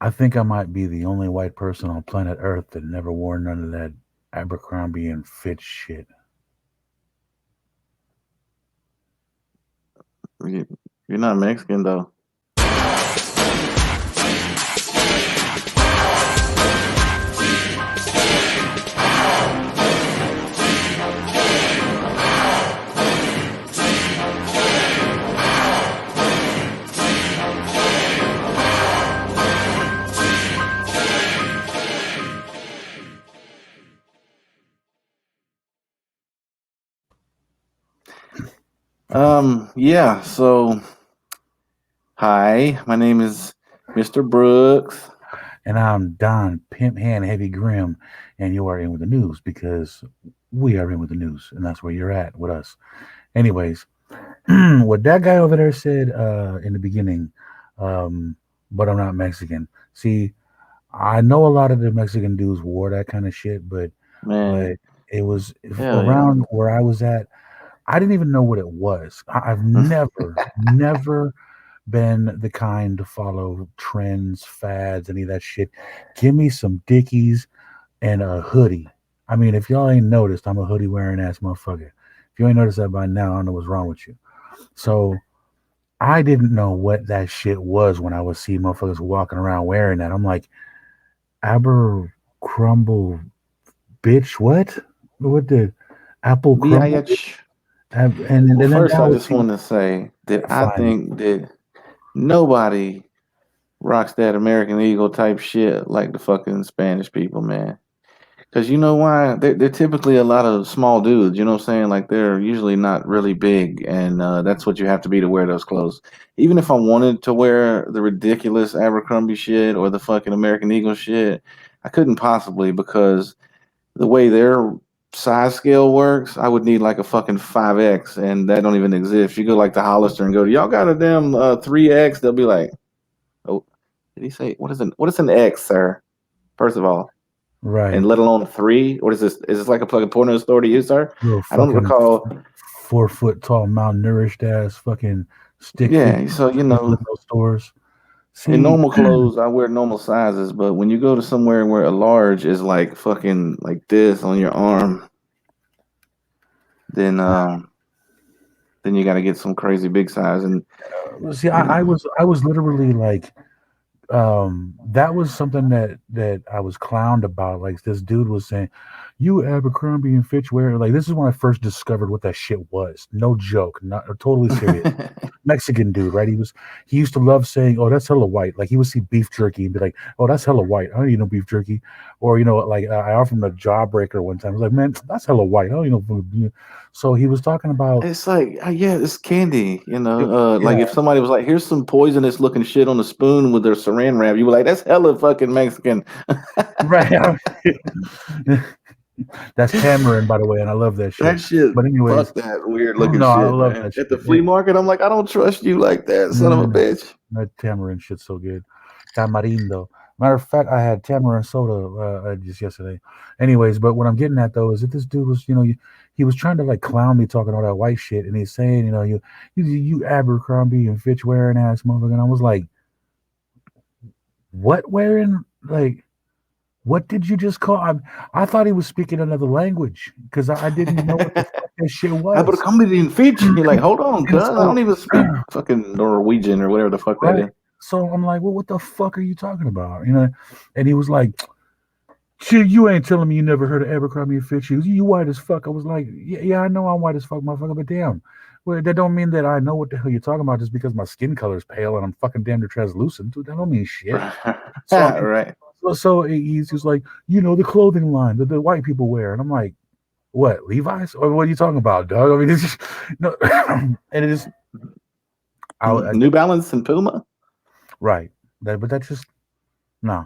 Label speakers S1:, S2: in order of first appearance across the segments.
S1: I think I might be the only white person on planet Earth that never wore none of that Abercrombie and Fitch shit.
S2: You, you're not Mexican though. Yeah. So, hi, my name is Mr. Brooks.
S1: And I'm Don Pimp Hand Heavy Grimm, and you are in with the news because we are in with the news, and that's where you're at with us. Anyways, what that guy over there said in the beginning, um, but I'm not Mexican. See, I know a lot of the Mexican dudes wore that kind of shit, but
S2: Man,
S1: it was
S2: hell yeah.
S1: around where I was at. I didn't even know what it was. I've never been the kind to follow trends, fads, any of that shit. Give me some Dickies and a hoodie. I mean, if y'all ain't noticed, I'm a hoodie wearing ass motherfucker. If you ain't noticed that by now, I don't know what's wrong with you. So I didn't know what that shit was when I was seeing motherfuckers walking around wearing that. I'm like, Abercrumble bitch, what? What the Apple crumble?
S2: BIH.
S1: And
S2: Well,
S1: then
S2: first,
S1: now
S2: I
S1: it's
S2: just want to say that I
S1: fine.
S2: think that nobody rocks that American Eagle type shit like the fucking Spanish people, man. Because you know why? They're typically a lot of small dudes. You know what I'm saying? Like they're usually not really big, and that's what you have to be to wear those clothes. Even if I wanted to wear the ridiculous Abercrombie shit or the fucking American Eagle shit, I couldn't possibly because the way their size scale works, I would need like a fucking 5X, and that don't even exist. You go like to Hollister and go, y'all got a damn 3X? They'll be like, oh, did he say what is an X, sir? First of all, and
S1: Right.
S2: let alone three. What is this? Is this like a fucking porno store to you, sir?
S1: Little
S2: I don't
S1: fucking
S2: recall.
S1: 4 foot tall, malnourished ass fucking stick figure
S2: Yeah, so you
S1: people in
S2: know,
S1: those stores.
S2: in
S1: See,
S2: normal clothes, I wear normal sizes, but when you go to somewhere where a large is like fucking like this on your arm, then then you got to get some crazy big size.
S1: see,
S2: And
S1: I was literally like, that was something that I was clowned about. Like this dude was saying, "You Abercrombie and Fitch wear." Like this is when I first discovered what that shit was. No joke, not totally serious. Mexican dude, right? He used to love saying, "Oh, that's hella white." Like he would see beef jerky and be like, "Oh, that's hella white. I don't eat no beef jerky." Or like I offered him a jawbreaker one time. I was like, "Man, that's hella white. I don't eat no." So he was talking about,
S2: it's like, yeah, it's candy. You
S1: it,
S2: know,
S1: yeah,
S2: like if somebody was like, "Here's some poisonous looking shit on a spoon with their saran wrap," you were like, "That's hella fucking Mexican."
S1: right. That's tamarind, by the way, and I love that
S2: That
S1: shit.
S2: shit,
S1: But anyways,
S2: fuck that weird looking
S1: no, I
S2: shit,
S1: love
S2: man.
S1: that
S2: At the
S1: shit.
S2: flea market, I'm like, I don't trust you like that, son of a
S1: Mm,
S2: bitch.
S1: that tamarind shit's so good. Tamarindo. Matter of fact, I had tamarind soda just yesterday. Anyways, but what I'm getting at though is that this dude was, he was trying to like clown me talking all that white shit, and he's saying, you Abercrombie and Fitch wearing ass motherfucker. And I was like, what wearing? Like, what did you just call? I thought he was speaking another language because I didn't know what the fuck that shit
S2: I but
S1: was.
S2: come in Fitch. You're like, hold on,
S1: And
S2: cuz I
S1: so,
S2: don't even speak fucking Norwegian or whatever the fuck that
S1: right.
S2: is.
S1: So I'm like, well, what the fuck are you talking about? And he was like, shit, you ain't telling me you never heard of Abercrombie and Fitch. You white as fuck. I was like, yeah, I know I'm white as fuck, motherfucker, but damn. Well, that don't mean that I know what the hell you're talking about just because my skin color is pale and I'm fucking damn near translucent. Dude, that don't mean shit. So I mean,
S2: Right.
S1: so he's like, the clothing line that the white people wear, and I'm like, what, Levi's? Or what are you talking about, dog? I mean, it's just no, and it is. I
S2: New Balance and Puma.
S1: right. But that just no.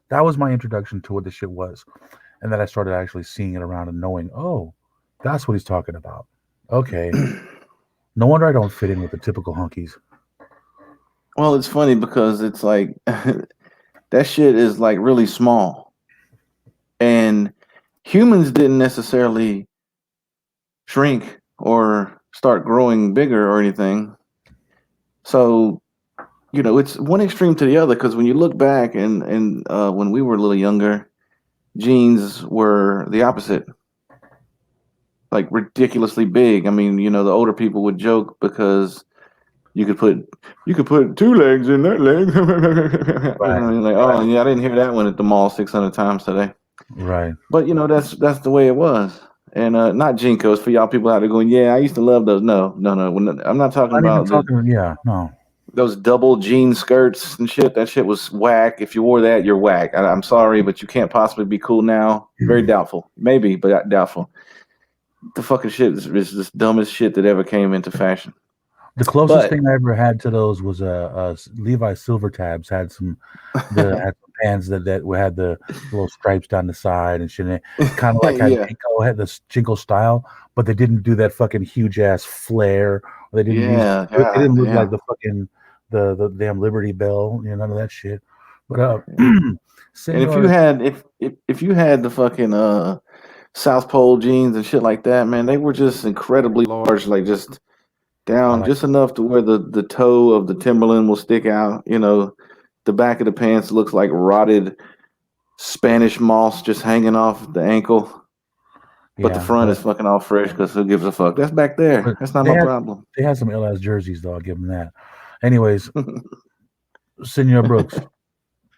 S1: That was my introduction to what this shit was, and then I started actually seeing it around and knowing, oh, that's what he's talking about. Okay, no wonder I don't fit in with the typical hunkies.
S2: Well, it's funny because it's like that shit is like really small, and humans didn't necessarily shrink or start growing bigger or anything. So it's one extreme to the other. Because when you look back and when we were a little younger, jeans were the opposite, like ridiculously big. I mean, the older people would joke because you could put you could put two legs in that leg. You know
S1: Right,
S2: what I mean? Like, oh
S1: right,
S2: yeah, I didn't hear that one at the mall 600 times today.
S1: right.
S2: But that's the way it was. And not Jinkos for y'all people out there going, yeah, I used to love those. No, no, no. I'm not talking
S1: Not even
S2: about
S1: talking. Yeah, no.
S2: those double jean skirts and shit. That shit was whack. If you wore that, you're whack. I'm sorry, but you can't possibly be cool now. Very doubtful. Maybe, but doubtful. The fucking shit is just dumbest shit that ever came into fashion.
S1: The closest
S2: But
S1: thing I ever had to those was Levi Silver Tabs had had some pants that had the little stripes down the side and shit. Kind of like how
S2: yeah,
S1: Jinko had this Jinko style, but they didn't do that fucking huge ass flare. Or they didn't use.
S2: yeah,
S1: They
S2: god
S1: didn't look like
S2: damn.
S1: the fucking the damn Liberty Bell. None of that shit. But
S2: And if you
S1: Senor,
S2: had if you had the fucking South Pole jeans and shit like that, man, they were just incredibly large, like just
S1: I
S2: down
S1: like.
S2: just enough to where the toe of the Timberland will stick out. The back of the pants looks like rotted Spanish moss just hanging off the ankle, but the
S1: Yeah,
S2: front is fucking all fresh because who gives a fuck? That's back there.
S1: but
S2: That's not
S1: they
S2: my
S1: had
S2: problem.
S1: they had some ill ass jerseys though. I'll give them that. Anyways, Senor Brooks,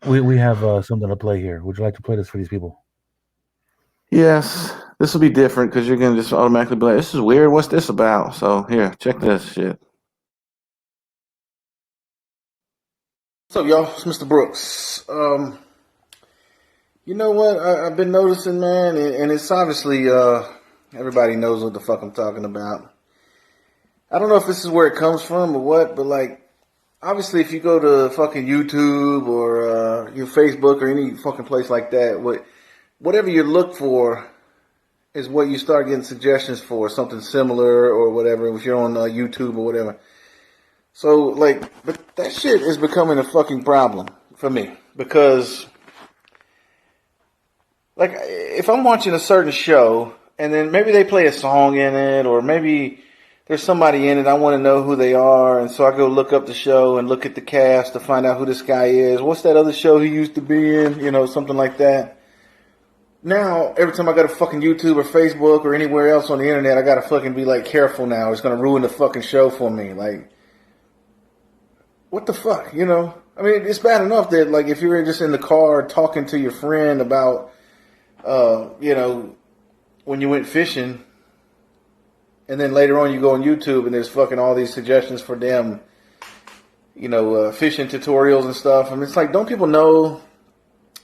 S1: we have something to play here. Would you like to play this for these people?
S2: Yes, this will be different because you're gonna just automatically be like, "This is weird. What's this about?" So here, check this shit. What's up, y'all? It's Mr. Brooks. You know what? I've been noticing, man, and it's obviously everybody knows what the fuck I'm talking about. I don't know if this is where it comes from or what, but like, obviously, if you go to fucking YouTube or your Facebook or any fucking place like that, whatever you look for is what you start getting suggestions for, something similar or whatever. If you're on YouTube or whatever. So like, but that shit is becoming a fucking problem for me because like if I'm watching a certain show and then maybe they play a song in it or maybe there's somebody in it, I want to know who they are, and so I go look up the show and look at the cast to find out who this guy is. What's that other show he used to be in? Something like that. Now, every time I go to fucking YouTube or Facebook or anywhere else on the internet, I gotta fucking be like careful now. It's gonna ruin the fucking show for me. Like, what the fuck, I mean, it's bad enough that like if you're just in the car talking to your friend about, when you went fishing, and then later on you go on YouTube and there's fucking all these suggestions for them, fishing tutorials and stuff. I mean, it's like, don't people know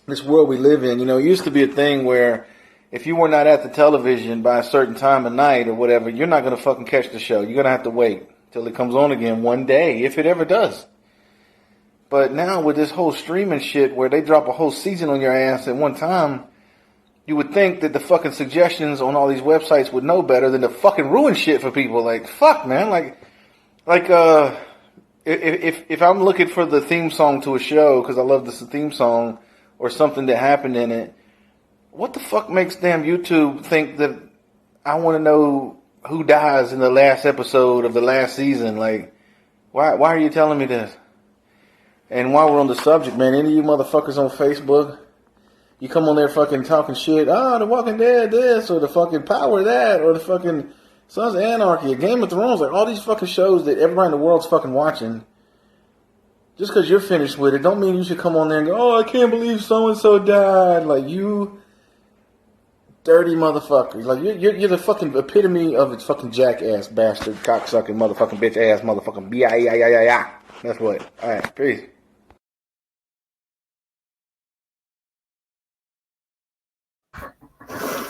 S2: this world we live in? It used to be a thing where if you were not at the television by a certain time of night or whatever, you're not going to fucking catch the show. You're going to have to wait till it comes on again one day, if it ever does. But now with this whole streaming shit where they drop a whole season on your ass at one time, you would think that the fucking suggestions on all these websites would know better than to fucking ruin shit for people. Like, fuck, man. If I'm looking for the theme song to a show because I love this theme song or something that happened in it, what the fuck makes damn YouTube think that I want to know who dies in the last episode of the last season? Like, why are you telling me this? And while we're on the subject, man, any of you motherfuckers on Facebook, you come on there fucking talking shit, The Walking Dead this, or the fucking Power that, or the fucking Sons of Anarchy, or Game of Thrones, like all these fucking shows that everybody in the world's fucking watching. Just because you're finished with it, don't mean you should come on there and go, oh, I can't believe so-and-so died. Like, you dirty motherfuckers. Like, you're the fucking epitome of a fucking jackass, bastard, cocksucking, motherfucking bitch-ass, motherfucking B-I-E-I-I-I-I. That's what. All right, peace.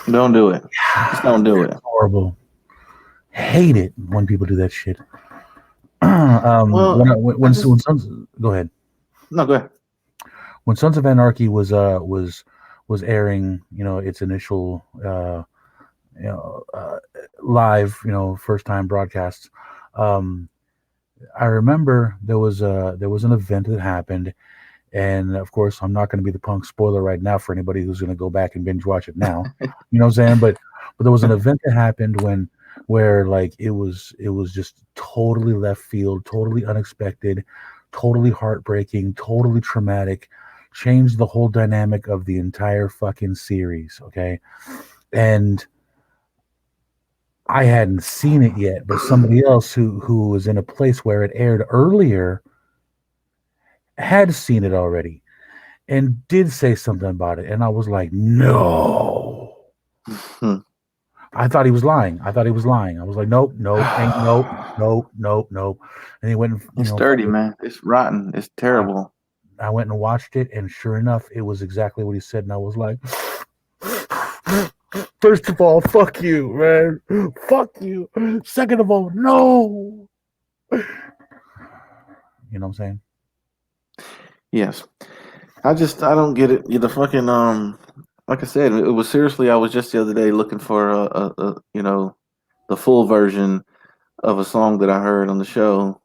S2: Don't do it. Just don't do it.
S1: Horrible. Hate it when people do that shit.
S2: Well,
S1: When Sons, go ahead.
S2: No, go ahead.
S1: When Sons of Anarchy was airing, its initial live, first time broadcasts. I remember there was an event that happened, and of course I'm not going to be the punk spoiler right now for anybody who's going to go back and binge watch it now. You know what I'm saying? But there was an event that happened where like it was just totally left field, totally unexpected, totally heartbreaking, totally traumatic, changed the whole dynamic of the entire fucking series. Okay, and I hadn't seen it yet, but somebody else who was in a place where it aired earlier had seen it already and did say something about it, and I was like, no. I thought he was lying. I was like, nope, nope, ain't nope, nope, nope, nope. And he went,
S2: It's dirty, man. It's rotten. It's
S1: I,
S2: terrible.
S1: I went and watched it, and sure enough, it was exactly what he said, and I was like, first of all, fuck you, man, fuck you. Second of all, no. You know what I'm saying?
S2: Yes. I don't get it. The fucking like I said, it was seriously. I was just the other day looking for the full version of a song that I heard on the show,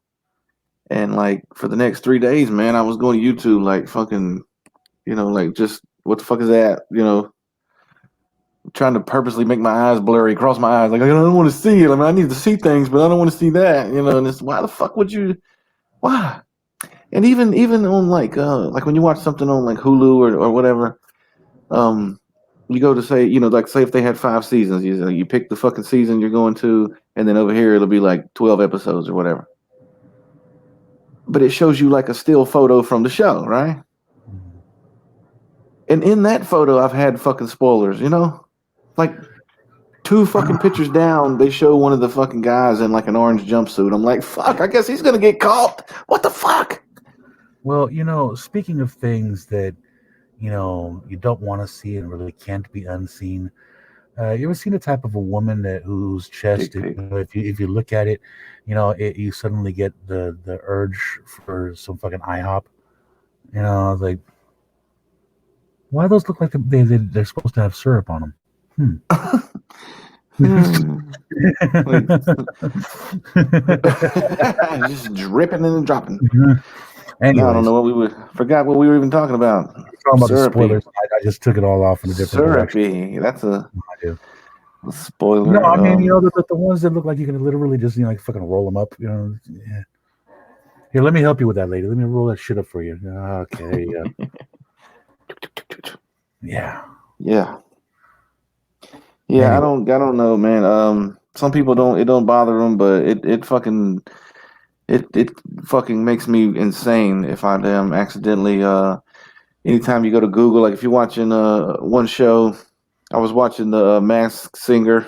S2: and like for the next 3 days, man, I was going to YouTube like fucking, like just what the fuck is that? Trying to purposely make my eyes blurry, cross my eyes, like I don't want to see it. I mean, I need to see things, but I don't want to see that. And it's why the fuck would you? Why? And even on like when you watch something on like Hulu or whatever, um, you go to say, like say if they had 5 seasons, you pick the fucking season you're going to, and then over here it'll be like 12 episodes or whatever. But it shows you like a still photo from the show, right? And in that photo, I've had fucking spoilers, like 2 fucking pictures down, they show one of the fucking guys in like an orange jumpsuit. I'm like, fuck, I guess he's gonna get caught. What the fuck?
S1: Well, speaking of things that you don't want to see and really can't be unseen. You ever seen a type of a woman whose chest,
S2: Dick pic.
S1: if you look at it, you suddenly get the urge for some fucking IHOP. Like, why those look like they're supposed to have syrup on them?
S2: Like, just dripping and dropping. Now I don't
S1: Anyways,
S2: know what we were. Forgot what we were even talking about.
S1: talking about the
S2: Syrupy.
S1: spoilers, I just took it all off in a different direction.
S2: Syrupy. That's a
S1: I do. No,
S2: spoiler.
S1: I mean, the ones that look like you can literally just, like fucking roll them up, Yeah. Here, let me help you with that, lady. Let me roll that shit up for you. Okay, yeah.
S2: Yeah. Yeah,
S1: Anyway,
S2: I don't know, man. Some people don't, it don't bother them, but it fucking makes me insane if I damn accidentally, anytime you go to Google, like if you're watching, one show, I was watching the Masked Singer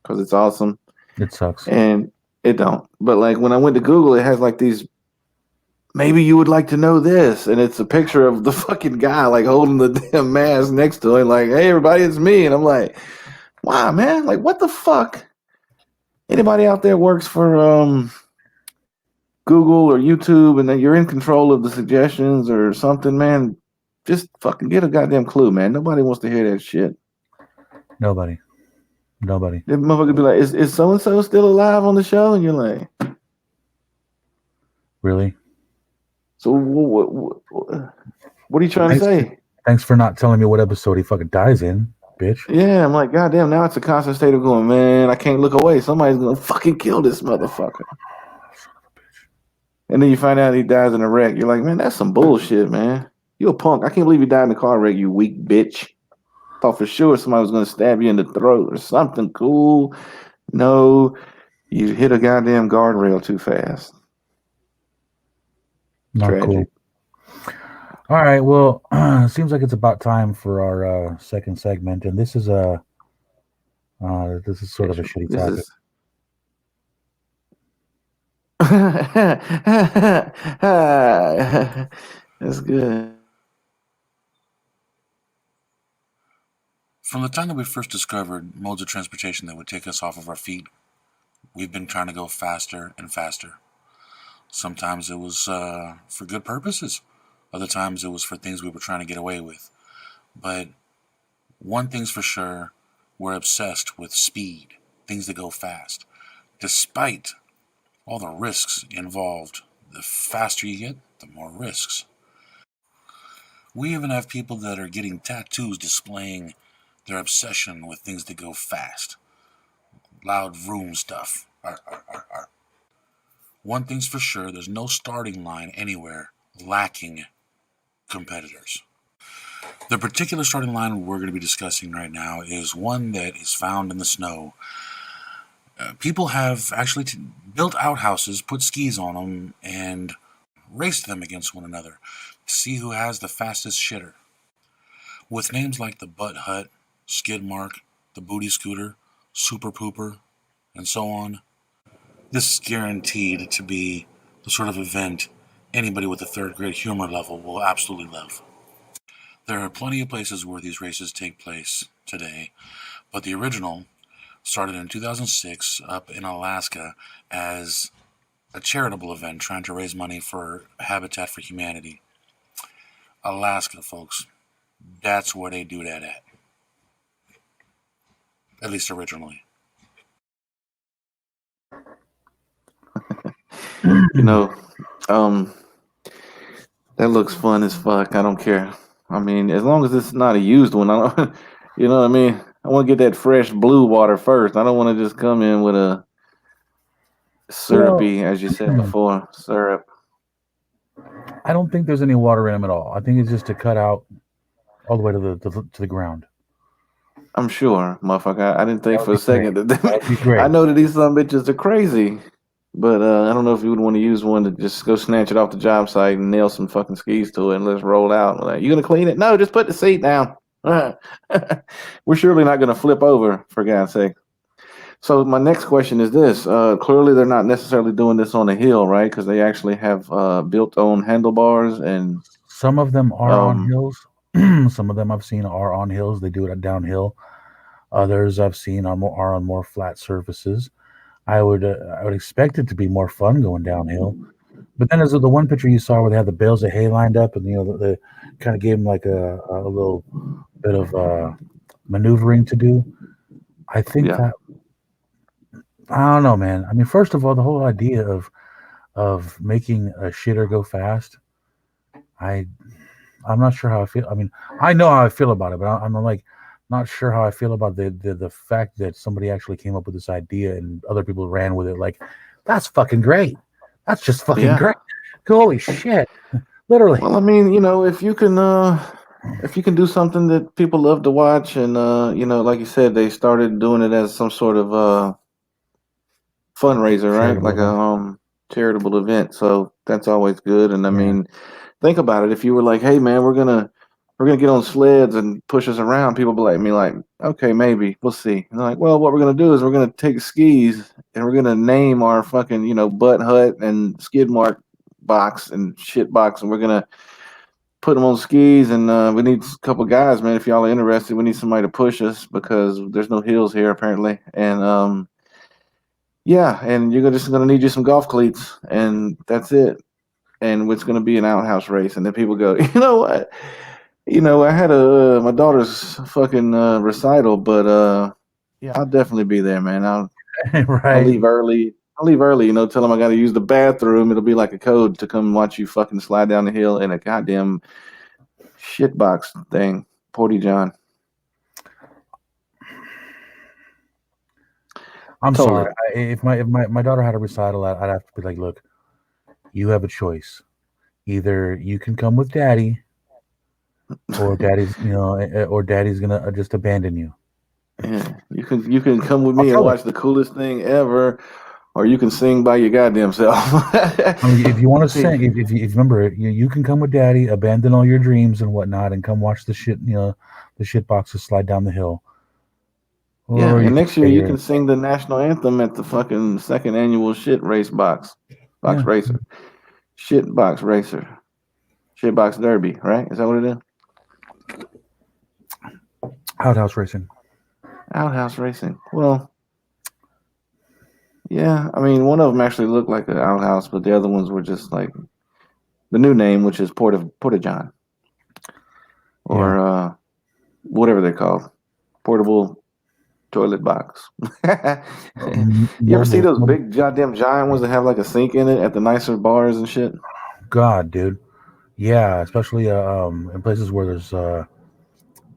S2: because it's awesome,
S1: it sucks.
S2: and it don't. But like when I went to Google, it has like these, maybe you would like to know this, and it's a picture of the fucking guy like holding the damn mask next to him, like, hey everybody, it's me, and I'm like, wow, man, like what the fuck? Anybody out there works for Google or YouTube, and then you're in control of the suggestions or something, man? Just fucking get a goddamn clue, man. Nobody wants to hear that shit.
S1: Nobody. Nobody.
S2: The motherfucker be like, is so and so still alive on the show? And you're like,
S1: Really?
S2: so what are you trying to
S1: Thanks.
S2: say?
S1: Thanks for not telling me what episode he fucking dies in, bitch.
S2: Yeah, I'm like, goddamn, now it's a constant state of going, man, I can't look away. Somebody's gonna fucking kill this motherfucker. And then you find out he dies in a wreck. You're like, man, that's some bullshit, man. You a punk. I can't believe you died in a car wreck, you weak bitch. Thought for sure somebody was gonna stab you in the throat or something cool. No, you hit a goddamn guardrail too fast.
S1: Not
S2: Tragic.
S1: cool. All right. Well, seems like it's about time for our second segment, and this is sort of a shitty
S2: This
S1: topic.
S2: is that's good.
S3: From the time that we first discovered modes of transportation that would take us off of our feet, we've been trying to go faster and faster. Sometimes it was for good purposes. Other times it was for things we were trying to get away with. But one thing's for sure, we're obsessed with speed, things that go fast. Despite all the risks involved, the faster you get, the more risks. We even have people that are getting tattoos displaying their obsession with things that go fast. Loud vroom stuff. One thing's for sure, there's no starting line anywhere lacking competitors. The particular starting line we're going to be discussing right now is one that is found in the snow. People have actually built outhouses, put skis on them, and raced them against one another to see who has the fastest shitter. With names like the Butt Hut, Skid Mark, the Booty Scooter, Super Pooper, and so on, this is guaranteed to be the sort of event anybody with a third grade humor level will absolutely love. There are plenty of places where these races take place today, but the original started in 2006 up in Alaska as a charitable event trying to raise money for Habitat for Humanity. Alaska, folks. That's where they do that at. At least originally.
S2: You know, that looks fun as fuck. I don't care. I mean, as long as it's not a used one, I don't. You know what I mean? I want to get that fresh blue water first. I don't want to just come in with a
S1: Well,
S2: syrupy, as you said before, syrup.
S1: I don't think there's any water in them at all. I think it's just to cut out all the way to the ground.
S2: I'm sure, motherfucker. I didn't think
S1: That would
S2: for a
S1: be
S2: second
S1: great.
S2: that
S1: That would be
S2: I
S1: great.
S2: know that these some bitches are crazy, but I don't know if you would want to use one to just go snatch it off the job site and nail some fucking skis to it and let's roll out. Like, you gonna clean it? No, just put the seat down. We're surely not gonna flip over, for God's sake. So my next question is this: clearly, they're not necessarily doing this on a hill, right? Because they actually have built-on handlebars and
S1: Some of them are on
S2: um,
S1: hills. Some of them I've seen are on hills. They do it downhill. Others I've seen are on more flat surfaces. I would expect it to be more fun going downhill. But then there's the one picture you saw where they had the bales of hay lined up, and the kind of gave them like a little bit of maneuvering to do. I think
S2: yeah,
S1: that I don't know, man. I mean, first of all, the whole idea of making a shitter go fast, I I'm not sure how I feel. I mean, I know how I feel about it, but I'm like not sure how I feel about the fact that somebody actually came up with this idea and other people ran with it. Like, that's fucking great. That's just fucking
S2: yeah.
S1: great. Holy shit! Literally.
S2: Well, I mean, if you can do something that people love to watch, and like you said, they started doing it as some sort of fundraiser, right?
S1: Charitable
S2: Like a
S1: event.
S2: charitable event. So that's always good. And I
S1: Yeah.
S2: mean, think about it. If you were like, "Hey, man, we're gonna get on sleds and push us around," people be like, "Okay, maybe we'll see." And they're like, "Well, what we're gonna do is we're gonna take skis and we're gonna name our fucking butt hut and skid mark box and shit box, and we're gonna put them on skis, and we need a couple guys, man. If y'all are interested, we need somebody to push us because there's no hills here apparently, and yeah, and you're just gonna need you some golf cleats, and that's it. And it's gonna be an outhouse race, and then people go, you know what? I had a my daughter's fucking recital, but yeah, I'll definitely be there, man. I'll
S1: Right.
S2: leave early. I'll leave early, tell them I got to use the bathroom. It'll be like a code to come watch you fucking slide down the hill in a goddamn shitbox thing. Porty John.
S1: I'm
S2: Totally.
S1: sorry. If my daughter had a recital, I'd have to be like, look, you have a choice. Either you can come with daddy, or daddy's gonna just abandon you.
S2: Yeah, you can come with
S1: I'll
S2: me and
S1: tell her.
S2: watch the coolest thing ever, or you can sing by your goddamn self.
S1: I mean, if you want to
S2: Hey,
S1: sing, if you remember it, you can come with daddy, abandon all your dreams and whatnot, and come watch the shit boxes slide down the hill,
S2: yeah,
S1: or you
S2: and
S1: can
S2: next year
S1: stay
S2: you
S1: here.
S2: can sing the national anthem at the fucking second annual shit race box
S1: Yeah,
S2: racer, shit box racer, shit box derby, right? Is that what it is?
S1: outhouse racing.
S2: Outhouse racing. Well, yeah, I mean, one of them actually looked like an outhouse, but the other ones were just like the new name, which is Porta John,
S1: Yeah,
S2: or whatever they're called, portable toilet box. You ever see those big goddamn giant ones that have like a sink in it at the nicer bars and shit?
S1: God, dude. Yeah, especially in places where there's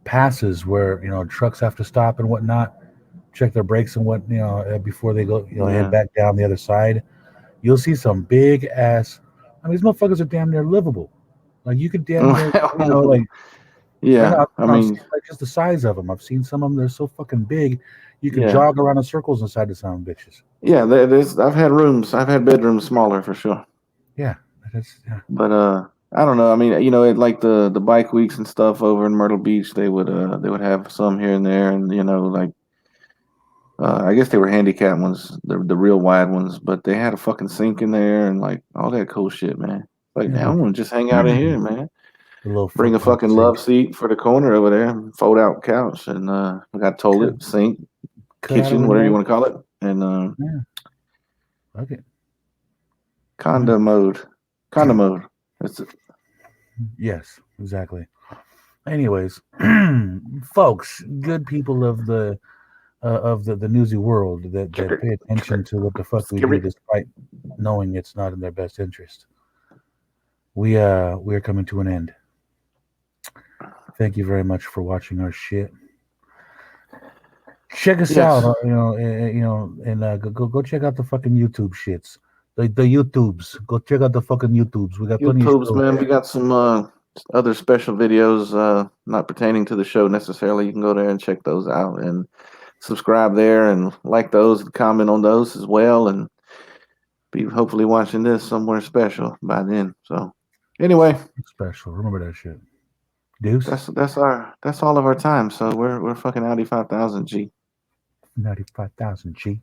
S1: passes where trucks have to stop and whatnot, check their brakes and what before they go head
S2: Yeah,
S1: back down the other side. you'll see some big ass. I mean, these motherfuckers are damn near livable. Like you could damn near, like I know,
S2: Yeah, I
S1: I've seen
S2: mean,
S1: like just the size of them. I've seen some of them. They're so fucking big, you could
S2: yeah,
S1: jog around in circles inside the sound bitches.
S2: yeah. There's I've had rooms, I've had bedrooms smaller for sure.
S1: Yeah, that's yeah,
S2: But I don't know. I mean, like the bike weeks and stuff over in Myrtle Beach, they would have some here and there, and like I guess they were handicap ones, the real wide ones, but they had a fucking sink in there and like all that cool shit, man. Like,
S1: yeah.
S2: now I want to just hang out in here, man.
S1: The little
S2: Bring a
S1: fucking
S2: fucking
S1: sink.
S2: love seat for the corner over there, fold out couch, and we got
S1: Cut,
S2: toilet, sink,
S1: cut out a
S2: kitchen, whatever you
S1: remote.
S2: want to call it, and
S1: Yeah, okay. Yeah.
S2: condo mode, condo mode. That's it.
S1: Yes, exactly. Anyways, folks, good people of the newsy world that pay attention to what the fuck we do, despite knowing it's not in their best interest. We are coming to an end. Thank you very much for watching our shit. Check us out,
S2: Yes,
S1: and go check out the fucking YouTube shits, the YouTubes. Go check out the fucking YouTubes. We got plenty of shit
S2: YouTube's,
S1: over
S2: man. We
S1: there.
S2: got some other special videos not pertaining to the show necessarily. You can go there and check those out and subscribe there and like those and comment on those as well, and be hopefully watching this somewhere special by then. So anyway,
S1: Special. Remember that shit. Deuce.
S2: that's all of our time. So we're fucking Audi 5000 G.
S1: 95,000 G.